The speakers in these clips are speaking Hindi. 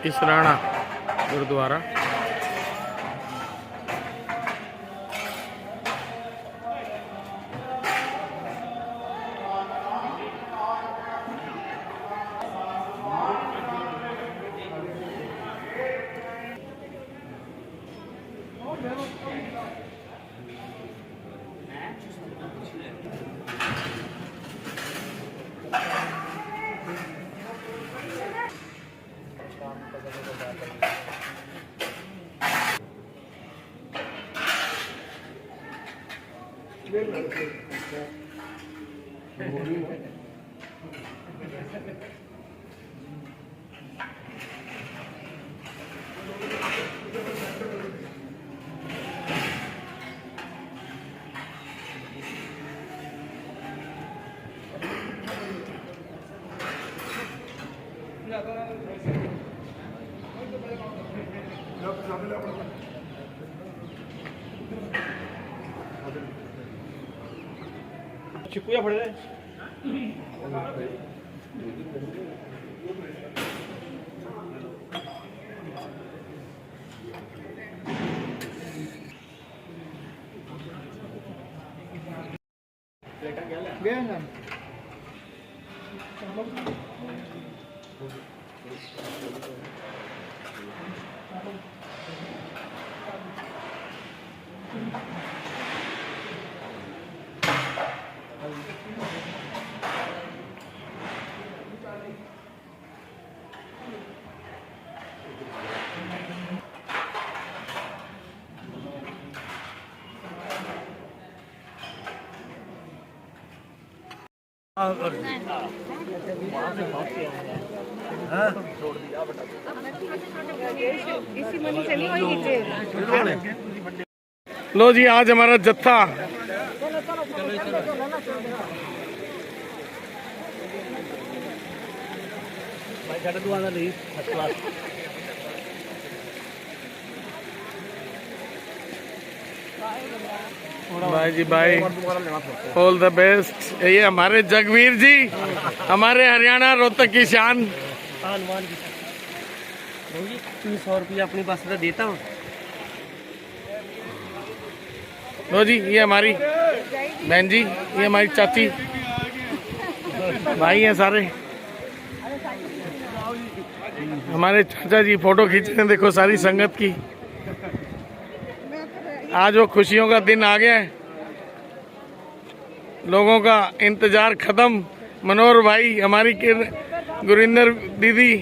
इसराना गुरुद्वारा। चिपकुया पड़ रहा है। गया ना लो जी, आज हमारा जत्था भाई जी, भाई ऑल द बेस्ट। ये हमारे जगवीर जी, हमारे हरियाणा रोहतक की शान। 300 रुपया अपनी बस का देता हूँ। लो जी, ये हमारी बहन जी, ये हमारी चाची, भाई हैं सारे। हमारे चाचा जी फोटो खींच रहे हैं, देखो सारी संगत की। आज वो खुशियों का दिन आ गया है, लोगों का इंतजार खत्म। मनोहर भाई, हमारी गुरिंदर दीदी,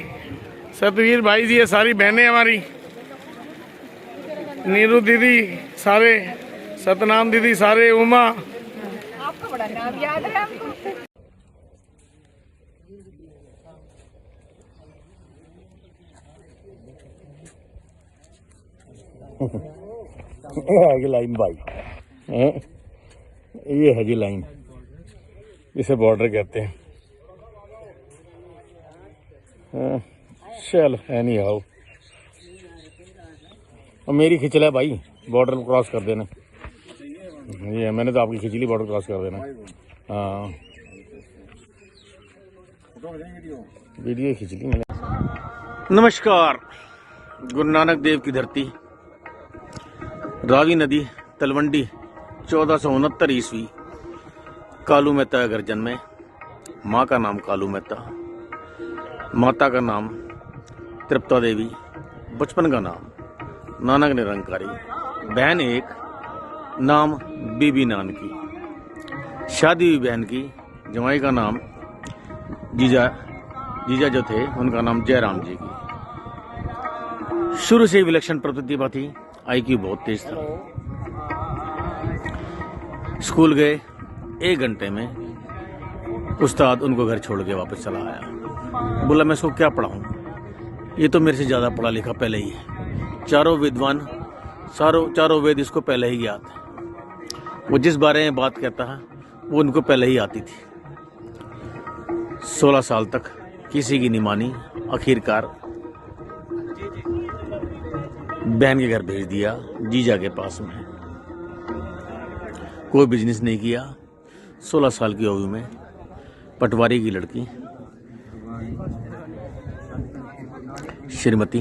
सतवीर भाई जी, ये सारी बहनें हमारी, नीरू दीदी सारे, सतनाम दीदी सारे, उमा। आपका बड़ा नाम याद है आपको। है लाइन भाई, ये है जी लाइन, इसे बॉर्डर कहते हैं। चल है नहीं आओ, और मेरी खिंच ले भाई, बॉर्डर क्रॉस कर देना। ये मैंने तो आपकी खिंच ली, बॉर्डर क्रॉस कर देना। हाँ, वीडियो खींच ली मैंने। नमस्कार। गुरु नानक देव की धरती, रावी नदी, तलवंडी, 1469 ईस्वी, कालू मेहता घर जन्मे। माँ का नाम कालू मेहता, माता का नाम तृप्ता देवी, बचपन का नाम नानक निरंकारी, बहन एक, नाम बीबी नानकी। शादी हुई बहन की, जवाई का नाम जीजा जो थे उनका नाम जयराम जी की। शुरू से विलक्षण प्रतिभा थी, IQ बहुत तेज था। स्कूल गए, 1 घंटे में उस्ताद उनको घर छोड़ के वापस चला आया। बोला मैं इसको क्या पढ़ाऊं, ये तो मेरे से ज्यादा पढ़ा लिखा पहले ही है। चारों विद्वान, चारों वेद इसको पहले ही याद है। वो जिस बारे में बात कहता है वो उनको पहले ही आती थी। 16 साल तक किसी की नहीं मानी, आखिरकार बहन के घर भेज दिया, जीजा के पास में। कोई बिजनेस नहीं किया। 16 साल की आयु में पटवारी की लड़की श्रीमती,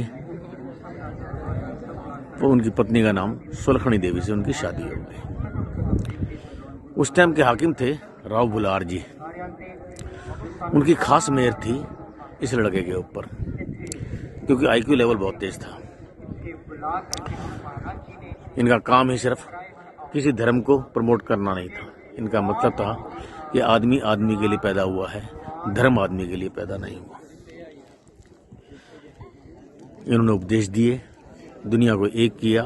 वो उनकी पत्नी का नाम सुलखनी देवी से उनकी शादी हो गई। उस टाइम के हाकिम थे राव बुलार जी। उनकी खास मेहर थी इस लड़के के ऊपर, क्योंकि आईक्यू लेवल बहुत तेज था। इनका काम ही सिर्फ किसी धर्म को प्रमोट करना नहीं था। इनका मतलब था कि आदमी आदमी के लिए पैदा हुआ है, धर्म आदमी के लिए पैदा नहीं हुआ। इन्होंने उपदेश दिए, दुनिया को एक किया,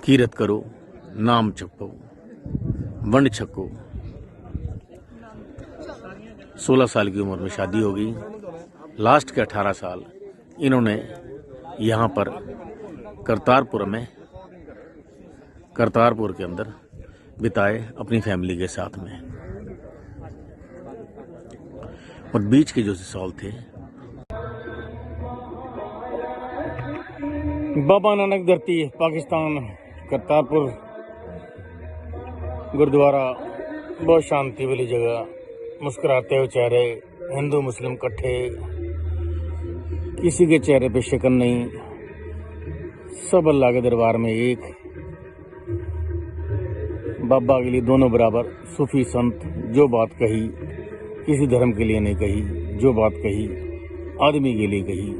कीरत करो, नाम छपो, वंड छको। 16 साल की उम्र में शादी हो गई। लास्ट के 18 साल इन्होंने यहाँ पर करतारपुर के अंदर बिताए अपनी फैमिली के साथ में। और बीच के जो साल थे, बाबा नानक धरती पाकिस्तान, करतारपुर गुरुद्वारा, बहुत शांति वाली जगह, मुस्कुराते हुए चेहरे, हिंदू मुस्लिम इकट्ठे, किसी के चेहरे पे शिकन नहीं, सब अल्लाह के दरबार में एक। बाबा के लिए दोनों बराबर। सूफी संत जो बात कही किसी धर्म के लिए नहीं कही, जो बात कही आदमी के लिए कही।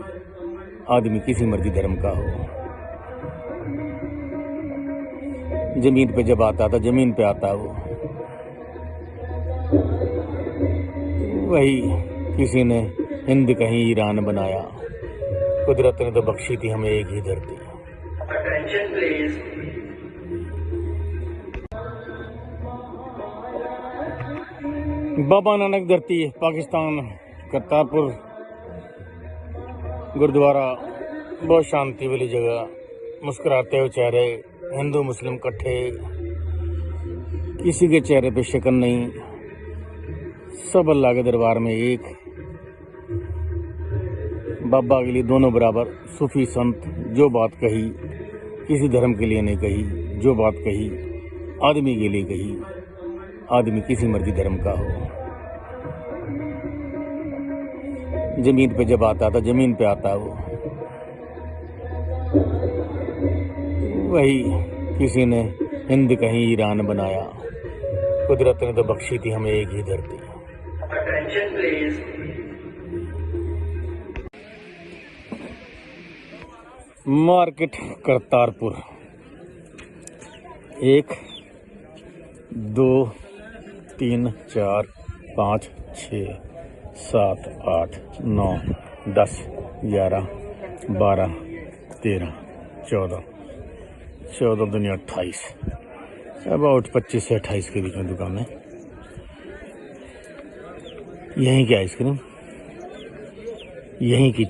आदमी किसी मर्जी धर्म का हो, जमीन पे जब आता था जमीन पे आता वो, वही किसी ने हिंद कहीं ईरान बनाया, कुदरत ने तो बख्शी थी हमें एक ही धरती। बाबा नानक धरती पाकिस्तान, करतारपुर गुरुद्वारा, बहुत शांति वाली जगह, मुस्कुराते हुए चेहरे, हिंदू मुस्लिम इकट्ठे, किसी के चेहरे पे शिकन नहीं, सब अल्लाह के दरबार में एक। बाबा के लिए दोनों बराबर। सूफी संत जो बात कही किसी धर्म के लिए नहीं कही, जो बात कही आदमी के लिए कही। आदमी किसी मर्जी धर्म का हो, जमीन पे जब आता था जमीन पे आता वो, वही किसी ने हिंद कहीं ईरान बनाया, कुदरत ने तो बख्शी थी हमें एक ही धरती। मार्केट करतारपुर, 1 2 3 4 5 6 7 8 9 10 11 12 13 14 दुनिया 28, अबाउट 25 से 28 के बीच में दुकान है। यहीं की आइसक्रीम, यहीं की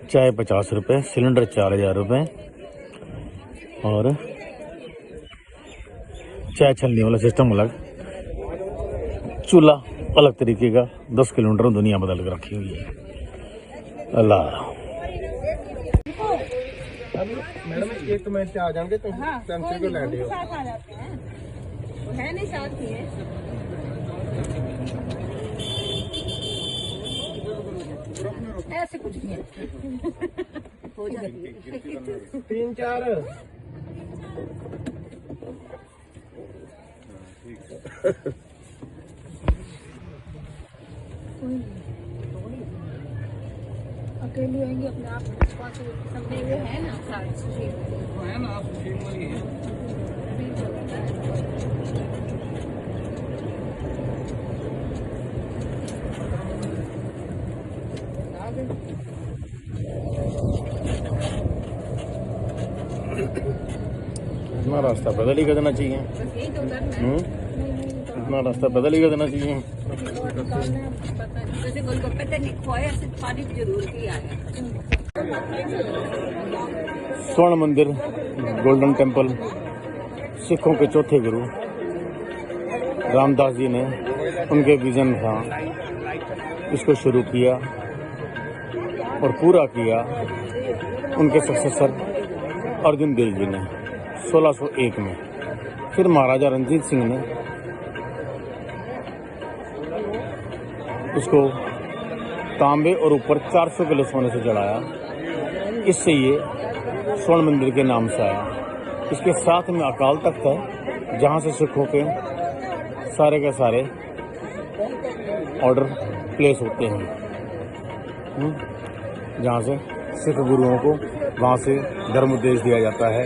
चाय 50 रुपये, सिलेंडर 4000 रुपये, और चाय छलने वाला सिस्टम अलग, चूल्हा अलग तरीके का। 10 किलोमीटर दुनिया बदल के रखी हुई है। अल्लाह मैडम 1 मिनट से आ जाएंगे तो पेंसिल को ले लियो। है नहीं साथ ही है। ऐसे कुछ नहीं है। हो जाती है 3 4 अकेले आएंगे अपने आप सबने वो है ना है ना आप वाली है। इतना रास्ता पैदल ही कर देना चाहिए। इतना रास्ता पैदल ही कर देना चाहिए। जैसे गोलगप्पे तो नहीं खोए, ऐसे पानी जरूर किया है। स्वर्ण मंदिर, गोल्डन टेम्पल, सिखों के चौथे गुरु रामदास जी ने, उनके विजन था, इसको शुरू किया और पूरा किया उनके सक्सेसर अर्जुन देव जी ने 1601 में। फिर महाराजा रणजीत सिंह ने इसको तांबे और ऊपर 400 किलो सोने से चढ़ाया। इससे ये स्वर्ण मंदिर के नाम से आया। इसके साथ में अकाल तख्त है, जहाँ से सिखों के सारे ऑर्डर प्लेस होते हैं, जहाँ से सिख गुरुओं को वहाँ से धर्म उपदेश दिया जाता है।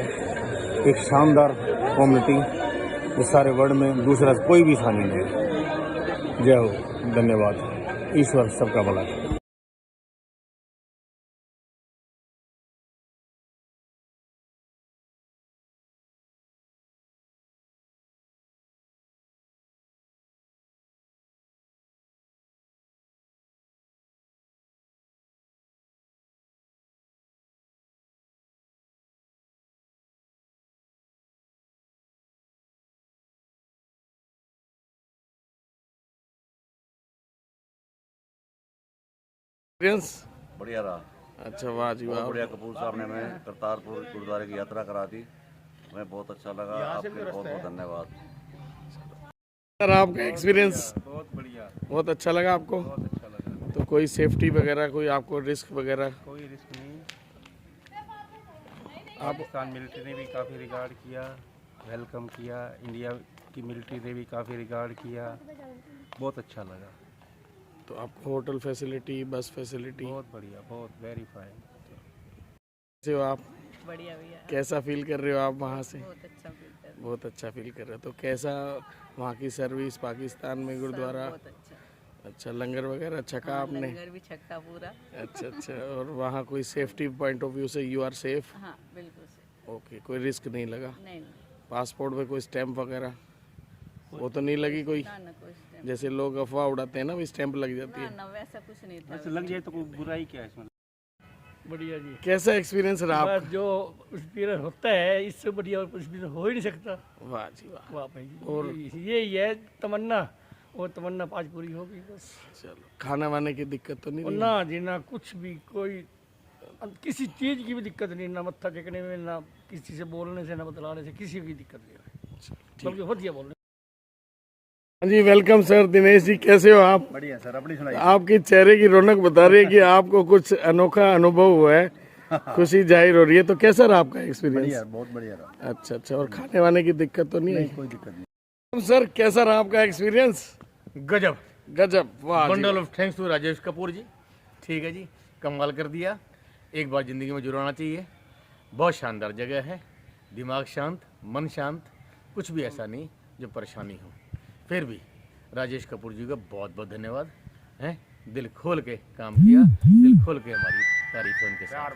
एक शानदार कम्युनिटी, इस सारे वर्ल्ड में दूसरा कोई भी स्थान नहीं है। जय हो, धन्यवाद, ईश्वर सबका भला करे। एक्सपीरियंस बढ़िया रहा। अच्छा, वाह जी वाह। बढ़िया। कपूर साहब ने हमें करतारपुर गुरुद्वारे की यात्रा करा दी, हमें बहुत अच्छा लगा। आपके बहुत बहुत धन्यवाद। सर, आपका एक्सपीरियंस? बहुत बढ़िया, बहुत अच्छा लगा आपको? बहुत अच्छा लगा। तो कोई सेफ्टी वगैरह, कोई आपको रिस्क वगैरह? कोई रिस्क नहीं। पाकिस्तान मिलिट्री ने भी काफ़ी रिगार्ड किया, वेलकम किया। इंडिया की मिलिट्री ने भी काफ़ी रिगार्ड किया, बहुत अच्छा लगा। तो आपको होटल फैसिलिटी, बस फैसिलिटी? बहुत बढ़िया, बहुत वेरी फाइन। कैसे हो आप? बढ़िया भैया। कैसा फील कर रहे हो आप वहाँ से? बहुत अच्छा फील कर रहे हैं। बहुत अच्छा फील कर रहे हो। तो कैसा वहाँ की सर्विस पाकिस्तान में गुरुद्वारा? बहुत अच्छा। अच्छा, लंगर वगैरह छका आपने? लंगर भी छक्का पूरा। अच्छा। और वहाँ कोई सेफ्टी पॉइंट ऑफ व्यू से यू आर सेफ? हाँ बिल्कुल से। ओके, कोई रिस्क नहीं लगा? नहीं। पासपोर्ट पे कोई स्टैंप वगैरह वो तो नहीं लगी कोई? ना कोई स्टैम्प। जैसे लोग अफवाह उड़ाते हैं ना, वो स्टैंप लग जाती है। ना वैसा कुछ नहीं था। लग जाए तो कोई बुराई क्या है इसमें? बढ़िया जी। कैसा एक्सपीरियंस रहा बस आपका? जो एक्सपीरियंस होता है, इससे बढ़िया एक्सपीरियंस हो ही नहीं सकता। वाह जी वाह। वाह भाई। और यही है तमन्ना, वो तमन्ना आज पूरी हो गई बस। चलो, खाना वाने की दिक्कत तो नहीं और रही? ना जी ना कुछ भी, कोई किसी चीज़ की भी दिक्कत नहीं, ना मत्था टेकने में, ना किसी से बोलने से, ना बतलाने से, किसी की दिक्कत नहीं है। बल्कि बढ़िया बोलने। हाँ जी, वेलकम सर। दिनेश जी, कैसे हो आप? बढ़िया सर, अपनी सुनाइए। आपकी चेहरे की रौनक बता रही है कि आपको कुछ अनोखा अनुभव हुआ है, खुशी जाहिर हो रही है। तो कैसा रहा आपका एक्सपीरियंस? बहुत बढ़िया रहा। अच्छा। और खाने वाने की दिक्कत तो नहीं है? कोई दिक्कत नहीं। सर, कैसा रहा आपका एक्सपीरियंस? गजब। गजब, वाह जी। Bundle of thanks to Rajesh Kapoor ji. ठीक है जी, कमाल कर दिया। एक बार ज़िंदगी में जरूर आना चाहिए। बहुत शानदार जगह है, दिमाग शांत, मन शांत, कुछ भी ऐसा नहीं जो परेशानी हो। फिर भी राजेश कपूर जी का बहुत बहुत धन्यवाद है। दिल खोल के काम किया, दिल खोल के हमारी तारीफ है उनके साथ।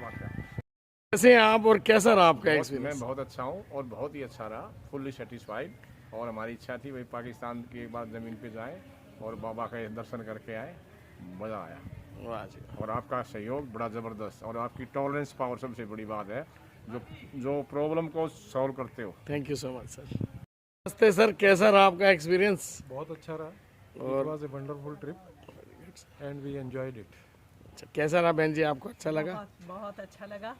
कैसे हैं आप और कैसा रहा आपका मैं एक्सपीरियंस? बहुत अच्छा हूँ और बहुत ही अच्छा रहा, फुल्ली सेटिस्फाइड। और हमारी इच्छा थी वही पाकिस्तान के बाद ज़मीन पे जाएं और बाबा के दर्शन करके आए, मज़ा आया। वाह जी। और आपका सहयोग बड़ा ज़बरदस्त, और आपकी टॉलरेंस पावर सबसे बड़ी बात है, जो प्रॉब्लम को सॉल्व करते हो। Thank you so much sir. नमस्ते सर, कैसा रहा आपका एक्सपीरियंस? बहुत अच्छा रहा। और It was a wonderful trip and we enjoyed it. अच्छा, कैसा रहा बहन जी, आपको अच्छा लगा? बहुत अच्छा लगा।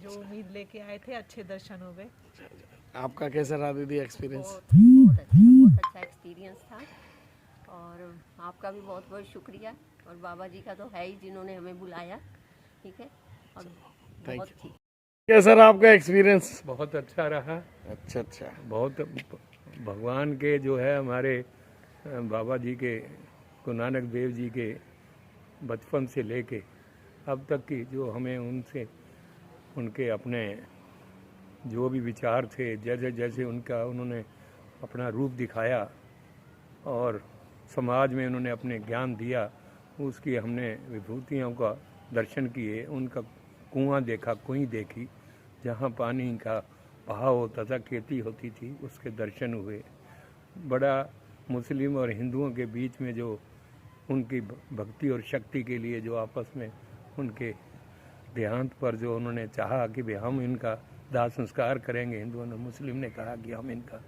जो उम्मीद लेके आए थे, अच्छे दर्शन हो गए। आपका कैसा रहा दीदी एक्सपीरियंस? बहुत अच्छा एक्सपीरियंस था। और आपका भी बहुत बहुत शुक्रिया। और बाबा जी का तो है ही, जिन्होंने हमें बुलाया। ठीक है, और बहुत ठीक। कैसा रहा आपका एक्सपीरियंस? बहुत अच्छा रहा। अच्छा। बहुत भगवान के जो है हमारे बाबा जी के, गुरु नानक देव जी के बचपन से लेके अब तक की जो हमें उनसे उनके अपने जो भी विचार थे, जैसे जैसे उन्होंने अपना रूप दिखाया और समाज में उन्होंने अपने ज्ञान दिया, उसकी हमने विभूतियों का दर्शन किए। उनका कुआं देखा, कुएं देखी, जहाँ पानी का बहाव होता था, खेती होती थी, उसके दर्शन हुए। बड़ा मुस्लिम और हिंदुओं के बीच में जो उनकी भक्ति और शक्ति के लिए जो आपस में उनके देहांत पर जो उन्होंने चाहा कि भाई हम इनका दाह संस्कार करेंगे, हिंदुओं ने, मुस्लिम ने कहा कि हम इनका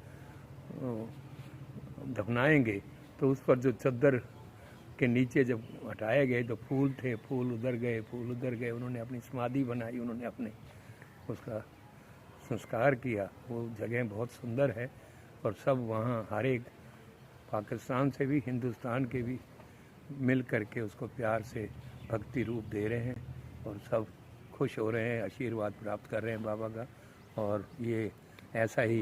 दफनाएंगे, तो उस पर जो चद्दर के नीचे जब हटाए गए तो फूल थे, फूल उधर गए। उन्होंने अपनी समाधि बनाई, उन्होंने अपने उसका संस्कार किया। वो जगह बहुत सुंदर है और सब वहाँ हर एक पाकिस्तान से भी, हिंदुस्तान के भी मिल करके उसको प्यार से भक्ति रूप दे रहे हैं और सब खुश हो रहे हैं, आशीर्वाद प्राप्त कर रहे हैं बाबा का। और ये ऐसा ही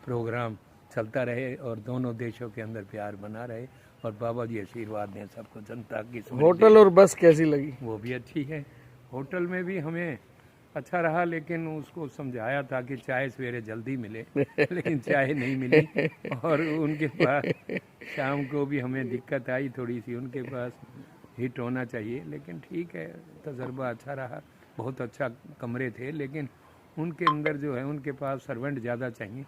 प्रोग्राम चलता रहे और दोनों देशों के अंदर प्यार बना रहे और बाबा जी आशीर्वाद दें सबको, जनता की समृद्धि। होटल और बस कैसी लगी? वो भी अच्छी है। होटल में भी हमें अच्छा रहा, लेकिन उसको समझाया था कि चाय सवेरे जल्दी मिले लेकिन चाय नहीं मिली और उनके पास शाम को भी हमें दिक्कत आई थोड़ी सी, उनके पास हिट होना चाहिए, लेकिन ठीक है, तजर्बा अच्छा रहा। बहुत अच्छा कमरे थे, लेकिन उनके अंदर जो है उनके पास सर्वेंट ज़्यादा चाहिए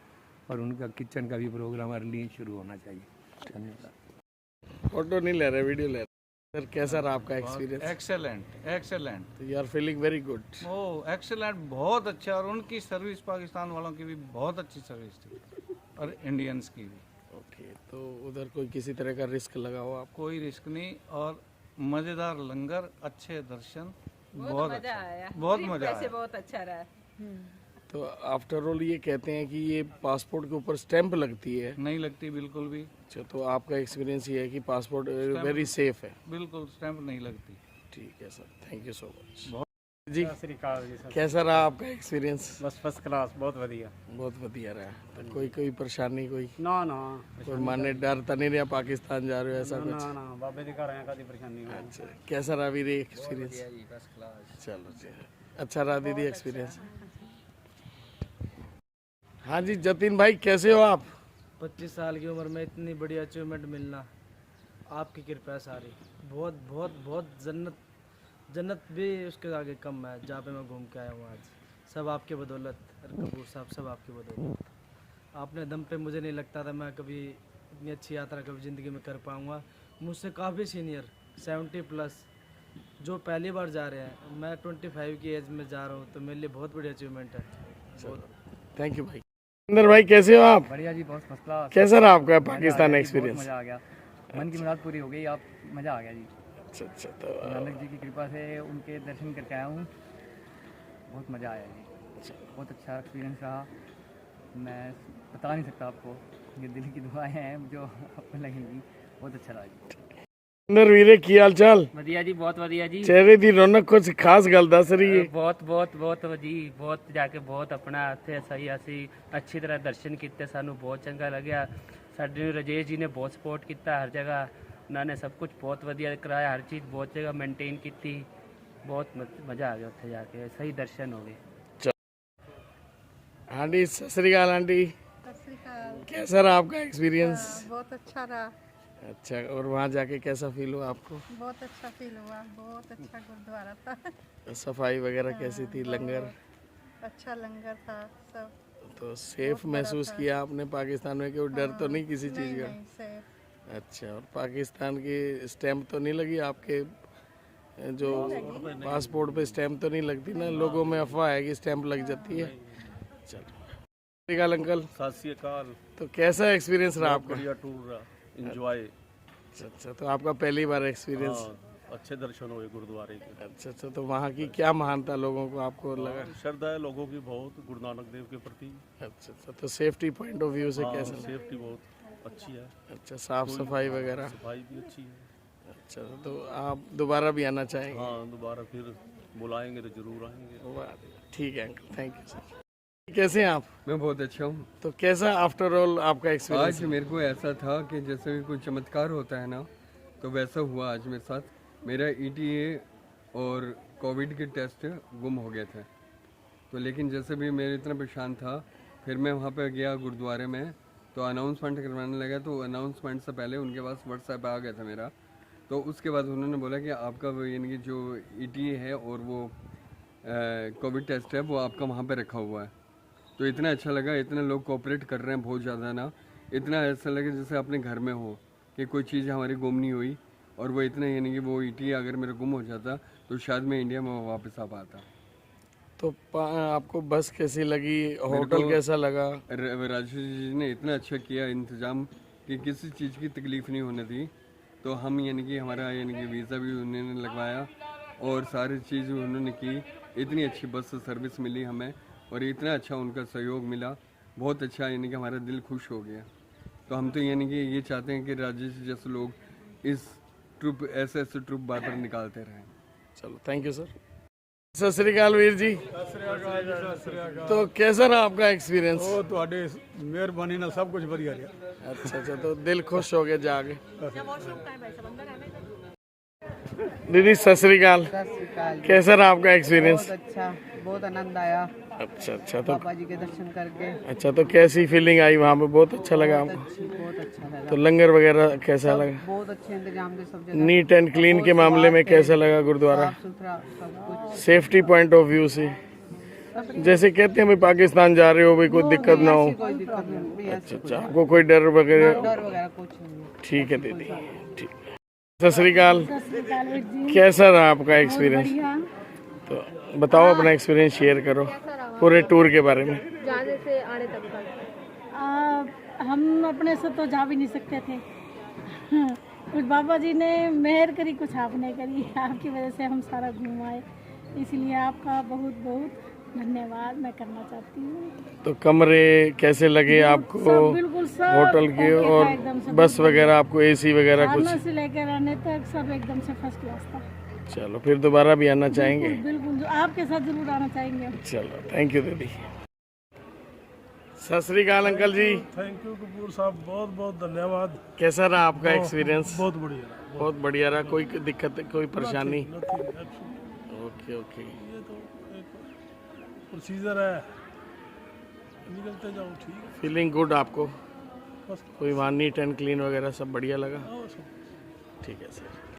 और उनका किचन का भी प्रोग्राम अर्ली शुरू होना चाहिए। धन्यवाद। फोटो नहीं ले रहे, वीडियो ले रहे। सर कैसा रहा आपका experience? Excellent excellent. You are feeling very good. Oh excellent, बहुत अच्छा। और उनकी सर्विस पाकिस्तान वालों की भी बहुत अच्छी सर्विस थी और इंडियंस की भी। ओके, तो उधर कोई किसी तरह का रिस्क लगा हो आपको? कोई रिस्क नहीं और मज़ेदार लंगर, अच्छे दर्शन, बहुत मजा अच्छा आया, बहुत मजा आया। बहुत अच्छा रहा। तो आफ्टर ऑल ये कहते हैं कि ये पासपोर्ट के ऊपर स्टैंप लगती है। नहीं लगती बिल्कुल भी। अच्छा, तो आपका एक्सपीरियंस ये है कि पासपोर्ट वेरी सेफ है? बिल्कुल स्टैंप नहीं लगती। ठीक है sir, thank you so much. जी श्री अकाल जी सर। कैसा रहा आपका एक्सपीरियंस? बस फर्स्ट क्लास, बहुत बढ़िया। बहुत बढ़िया रहा। तो कोई परेशानी कोई ना ना कोई माने डर तो नहीं रहा पाकिस्तान जा रहे हो ऐसा कुछ? ना बाबे जी घर आए कभी परेशानी नहीं। अच्छा, कैसा रहा वीर एक्सपीरियंस? चलो जी, अच्छा रहा दीदी एक्सपीरियंस। हाँ जी जतिन भाई, कैसे हो आप? 25 साल की उम्र में इतनी बड़ी अचीवमेंट मिलना आपकी कृपा है सारी। बहुत बहुत बहुत जन्नत भी उसके आगे कम है जहाँ पे मैं घूम के आया हूँ आज। सब आपके बदौलत, कपूर साहब, सब आपकी बदौलत। आपने दम पे मुझे नहीं लगता था मैं कभी इतनी अच्छी यात्रा कभी ज़िंदगी में कर पाऊँगा। मुझसे काफ़ी सीनियर 70+ जो पहली बार जा रहे हैं, मैं 25 की एज में जा रहा हूँ, तो मेरे लिए बहुत बड़ी अचीवमेंट है। थैंक यू भाई। अंदर भाई कैसे हो आप? बढ़िया जी, बहुत फर्स्ट क्लास। कैसा रहा आपका पाकिस्तान एक्सपीरियंस? मजा आ गया, मन की मुराद पूरी हो गई, आप मजा आ गया जी। अच्छा, तो नानक जी की कृपा से उनके दर्शन करके आया हूँ, बहुत मज़ा आया जी। बहुत अच्छा एक्सपीरियंस रहा, मैं बता नहीं सकता आपको। ये दिल की दुआएं हैं जो आपको लगेंगी। बहुत अच्छा रहा जी। अंदर वीरे की हाल चाल? ਵਧੀਆ ਜੀ, ਬਹੁਤ ਵਧੀਆ ਜੀ। चेहरे ਦੀ रौनक कुछ खास गल दस रही है? ਬਹੁਤ ਜੀ, ਬਹੁਤ ਜਾ ਕੇ ਬਹੁਤ ਆਪਣਾ ਇੱਥੇ ਸਹੀ ਅਸੀਂ ਅੱਛੀ ਤਰ੍ਹਾਂ ਦਰਸ਼ਨ ਕੀਤੇ, ਸਾਨੂੰ ਬਹੁਤ ਚੰਗਾ ਲੱਗਿਆ। ਸਾਡੇ ਰਜੇਸ਼ ਜੀ ਨੇ ਬਹੁਤ ਸਪੋਰਟ ਕੀਤਾ ਹਰ ਜਗ੍ਹਾ, ਉਹਨਾਂ ਨੇ ਸਭ ਕੁਝ ਬਹੁਤ ਵਧੀਆ ਕਰਾਇਆ, ਹਰ ਚੀਜ਼ ਬਹੁਤ ਜਗ੍ਹਾ ਮੇਨਟੇਨ ਕੀਤੀ। ਬਹੁਤ ਮਜ਼ਾ ਆ ਗਿਆ ਉੱਥੇ ਜਾ ਕੇ, ਸਹੀ ਦਰਸ਼ਨ ਹੋ गए। आंटी सत श्री अकाल। आंटी कैसा रहा आपका एक्सपीरियंस? बहुत अच्छा रहा। अच्छा, और वहाँ जाके कैसा फील हुआ आपको? बहुत अच्छा फील हुआ, बहुत अच्छा गुरुद्वारा था। सफाई वगैरह कैसी थी? लंगर? अच्छा लंगर था सब। तो सेफ महसूस किया आपने पाकिस्तान में? कोई डर तो नहीं किसी चीज़ का? नहीं, सेफ। अच्छा, और पाकिस्तान की स्टैंप तो नहीं लगी आपके जो पासपोर्ट पे? स्टैंप तो नहीं लगती ना, लोगों में अफवाह है कि स्टैंप लग जाती है। चलो अंकल। सत श्री अकाल। तो कैसा एक्सपीरियंस रहा आपका? बढ़िया टूर रहा, एंजॉय। अच्छा, तो आपका पहली बार एक्सपीरियंस? अच्छे दर्शन हुए गुरुद्वारे के। अच्छा, तो वहाँ की क्या महानता लोगों को आपको लगा? श्रद्धा है लोगों की बहुत गुरु नानक देव के प्रति। अच्छा, तो सेफ्टी पॉइंट ऑफ व्यू से कैसा? सेफ्टी बहुत अच्छी है। अच्छा, साफ सफाई वगैरह? सफाई भी अच्छी है। अच्छा, तो आप दोबारा भी आना चाहेंगे? हाँ, दोबारा फिर बुलाएंगे तो जरूर आएंगे। ठीक है अंकल, थैंक यू सर। कैसे हैं आप? मैं बहुत अच्छा हूँ। तो कैसा आफ्टर ऑल आपका एक्सपीरियंस? आज मेरे को ऐसा था कि जैसे कोई चमत्कार होता है ना, तो वैसा हुआ आज मेरे साथ। मेरा ETA और कोविड के टेस्ट गुम हो गए थे, तो लेकिन जैसे भी मेरे इतना परेशान था, फिर मैं वहाँ पे गया गुरुद्वारे में, तो अनाउंसमेंट करवाने लगा। तो अनाउंसमेंट से पहले उनके पास व्हाट्सएप आ गया था मेरा, तो उसके बाद उन्होंने बोला कि आपका यानी कि जो ETA है और वो कोविड टेस्ट है वो आपका वहाँ पे रखा हुआ है। तो इतना अच्छा लगा, इतने लोग कोऑपरेट कर रहे हैं बहुत ज़्यादा ना, इतना ऐसा लगे जैसे अपने घर में हो कि कोई चीज़ हमारी गुम नहीं हुई। और वो इतना यानी कि वो ETA अगर मेरा गुम हो जाता तो शायद मैं इंडिया में वापस आ पाता। तो आपको बस कैसी लगी? होटल कैसा लगा? राजेश जी ने इतना अच्छा किया इंतज़ाम कि किसी चीज़ की तकलीफ़ नहीं होने दी। तो हम यानी कि हमारा यानी कि वीज़ा भी उन्होंने लगवाया और सारी चीज़ उन्होंने की। इतनी अच्छी बस सर्विस मिली हमें और इतना अच्छा उनका सहयोग मिला, बहुत अच्छा, यानी कि हमारा दिल खुश हो गया। तो हम तो यानी कि ये चाहते हैं कि राजेश जैसे लोग इस ट्रुप ऐसे ट्रुप बार बार निकालते रहें। चलो थैंक यू सर। सत श्री अकाल वीर जी। तो कैसा रहा आपका एक्सपीरियंस? ਉਹ ਤੁਹਾਡੇ ਮਿਹਰਬਾਨੀ ਨਾਲ ਸਭ ਕੁਝ ਵਧੀਆ ਰਿਹਾ। अच्छा, तो दिल खुश हो गया जाके। दीदी सत श्री अकाल। कैसा रहा आपका एक्सपीरियंस? बहुत अच्छा, बहुत आनंद आया। अच्छा, तो बाबा जी के दर्शन करके। अच्छा, तो कैसी फीलिंग आई वहाँ पे? बहुत अच्छा लगा आपको? बहुत अच्छा लगा। तो लंगर वगैरह कैसा लगा? बहुत अच्छे इंतजाम थे सब जगह। नीट एंड क्लीन के मामले में कैसा लगा गुरुद्वारा? साफ सुथरा सब कुछ। सेफ्टी पॉइंट ऑफ व्यू से जैसे कहते हैं भाई पाकिस्तान जा रहे हो भाई कोई दिक्कत ना हो। कोई दिक्कत नहीं। अच्छा, आपको कोई डर वगैरह? डर वगैरह कुछ नहीं। ठीक है दीदी, ठीक। सत श्री अकाल। कैसा रहा आपका एक्सपीरियंस? तो बताओ अपना एक्सपीरियंस शेयर करो पूरे टूर के बारे में। जाने से आने तक का हम अपने से तो जा भी नहीं सकते थे। कुछ बाबा जी ने मेहर करी, कुछ आपने करी। आपकी वजह से हम सारा घूम आए, इसलिए आपका बहुत बहुत धन्यवाद मैं करना चाहती हूँ। तो कमरे कैसे लगे आपको? बिल्कुल सब होटल के ओके था और एकदम से। बस वगैरह आपको एसी वगैरह कुछ? खाने से लेकर आने तक सब एकदम से फर्स्ट क्लास था। चलो फिर दोबारा भी आना चाहेंगे? बिल्कुल आपके साथ जरूर आना चाहेंगे हम। चलो थैंक यू दीदी। सत श्री अकाल uncle ji. Thank you Kapoor साहब, बहुत बहुत धन्यवाद। कैसा रहा आपका एक्सपीरियंस? बहुत बढ़िया रहा। बहुत बढ़िया रहा। कोई दिक्कत कोई परेशानी? Okay okay. ये तो एक प्रोसीजर है, निकलते जाओ। ठीक है। फीलिंग गुड आपको? बस कोई वहाँ नीट एंड क्लीन वगैरह सब बढ़िया लगा? हाँ, सब ठीक है सर।